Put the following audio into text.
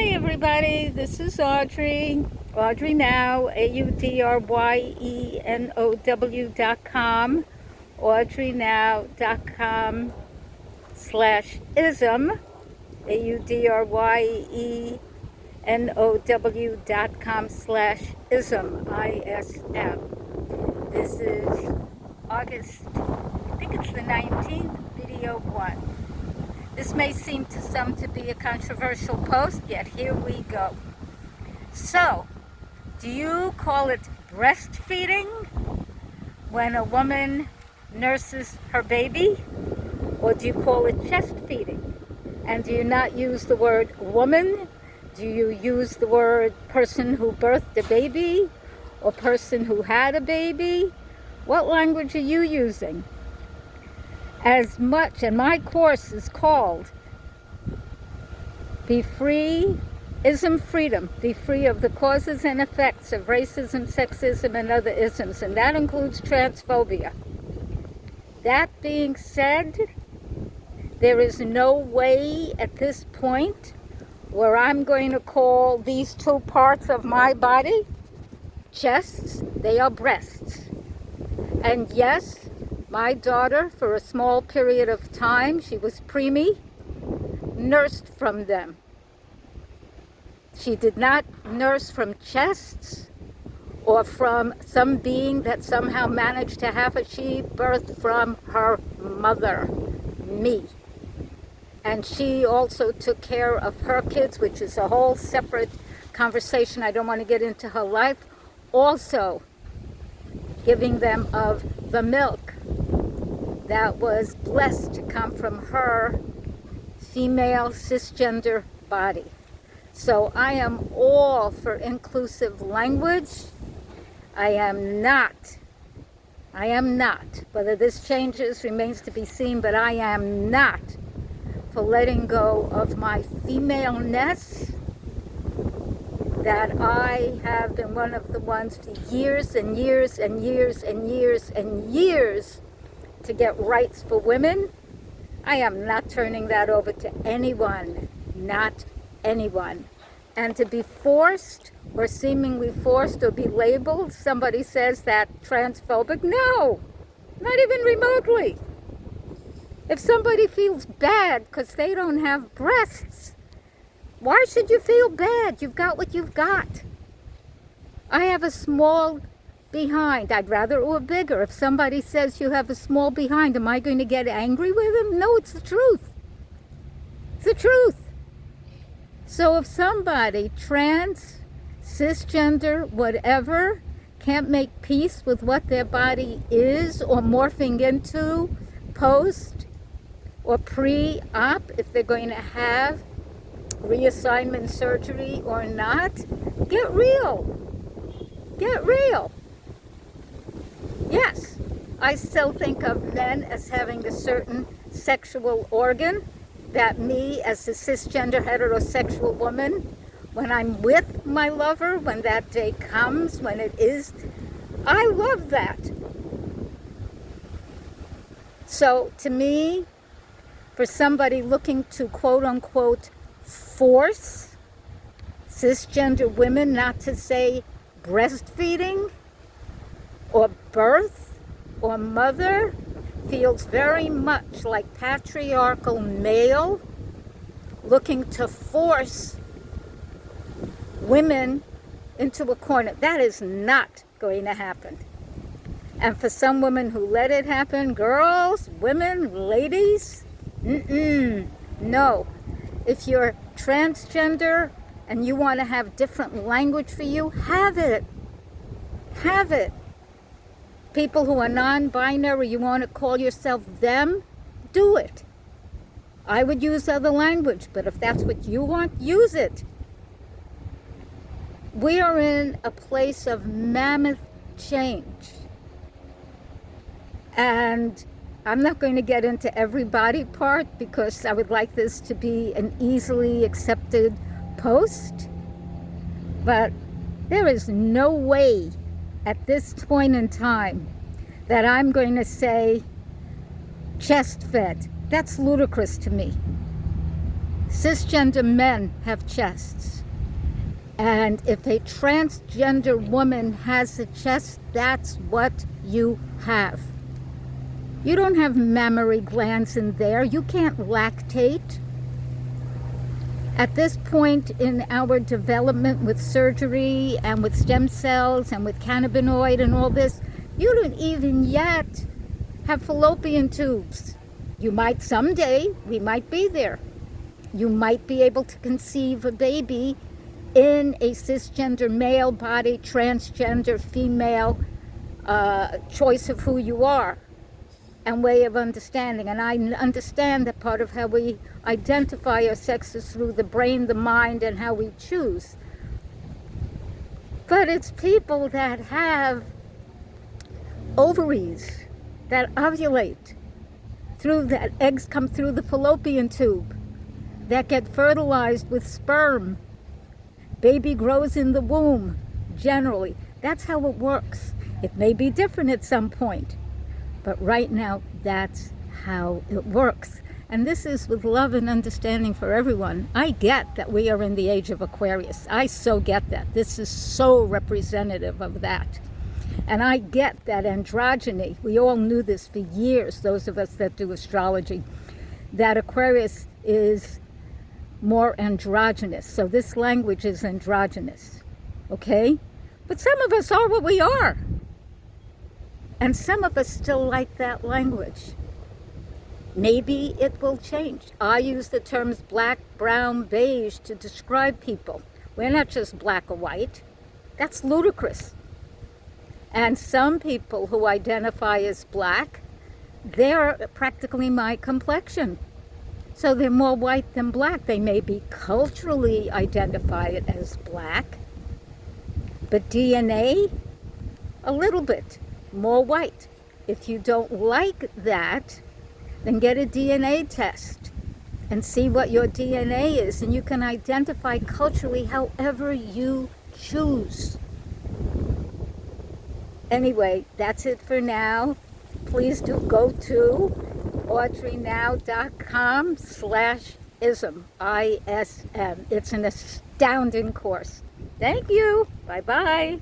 Hi everybody, this is Audrye. AudryeNow, AudryeNow.com, AudryeNow.com/ism, AudryeNow.com/ism, ISM. This is August, I think it's the 19th, video 1. This may seem to some to be a controversial post, yet here we go. So, do you call it breastfeeding when a woman nurses her baby? Or do you call it chest feeding? And do you not use the word woman? Do you use the word person who birthed a baby? Or person who had a baby? What language are you using? As much, and my course is called Be Free, Ism Freedom, Be Free of the Causes and Effects of Racism, Sexism, and Other Isms, and that includes transphobia. That being said, there is no way at this point where I'm going to call these two parts of my body chests. They are breasts. And yes, my daughter, for a small period of time, she was preemie, nursed from them. She did not nurse from chests or from some being that somehow managed to have her. She birthed from her mother, me. And she also took care of her kids, which is a whole separate conversation. I don't want to get into her life. Also, giving them of the milk that was blessed to come from her female cisgender body. So I am all for inclusive language. I am not, whether this changes remains to be seen, but I am not for letting go of my femaleness, that I have been one of the ones for years and years and years and years and years to get rights for women. I am not turning that over to anyone, not anyone. And to be forced or seemingly forced or be labeled, somebody says that transphobic, no, not even remotely. If somebody feels bad because they don't have breasts, why should you feel bad? You've got what you've got. I have a small behind. I'd rather it were bigger. If somebody says you have a small behind, am I going to get angry with them? No, it's the truth. It's the truth. So if somebody, trans, cisgender, whatever, can't make peace with what their body is or morphing into post or pre-op, if they're going to have reassignment surgery or not, get real. Get real. Yes, I still think of men as having a certain sexual organ that me, as a cisgender heterosexual woman, when I'm with my lover, when that day comes, when it is, I love that. So to me, for somebody looking to quote unquote force cisgender women not to say breastfeeding or birth or mother feels very much like patriarchal male looking to force women into a corner. That is not going to happen. And for some women who let it happen, girls, women, ladies, no. If you're transgender and you want to have different language for you, have it. Have it. People who are non-binary, you want to call yourself them, do it. I would use other language, but if that's what you want, use it. We are in a place of mammoth change. And I'm not going to get into every body part because I would like this to be an easily accepted post. But there is no way at this point in time that I'm going to say chest fed. That's ludicrous to me. Cisgender men have chests. And if a transgender woman has a chest, that's what you have. You don't have mammary glands in there. You can't lactate. At this point in our development with surgery and with stem cells and with cannabinoid and all this, you don't even yet have fallopian tubes. You might someday, we might be there. You might be able to conceive a baby in a cisgender male body, transgender female choice of who you are and way of understanding. And I understand that part of how we identify our sex is through the brain, the mind, and how we choose. But it's people that have ovaries that ovulate, through that eggs come through the fallopian tube, that get fertilized with sperm. Baby grows in the womb, generally. That's how it works. It may be different at some point, but right now, that's how it works. And this is with love and understanding for everyone. I get that we are in the age of Aquarius. I so get that. This is so representative of that. And I get that androgyny. We all knew this for years, those of us that do astrology, that Aquarius is more androgynous. So this language is androgynous, okay? But some of us are what we are. And some of us still like that language. Maybe it will change. I use the terms black, brown, beige to describe people. We're not just black or white. That's ludicrous. And some people who identify as black, they're practically my complexion. So they're more white than black. They may be culturally identified as black, but DNA, a little bit more white. If you don't like that, then get a DNA test and see what your DNA is, and you can identify culturally however you choose. Anyway, that's it for now. Please do go to AudryeNow.com/ism, ISM. It's an astounding course. Thank you. Bye-bye.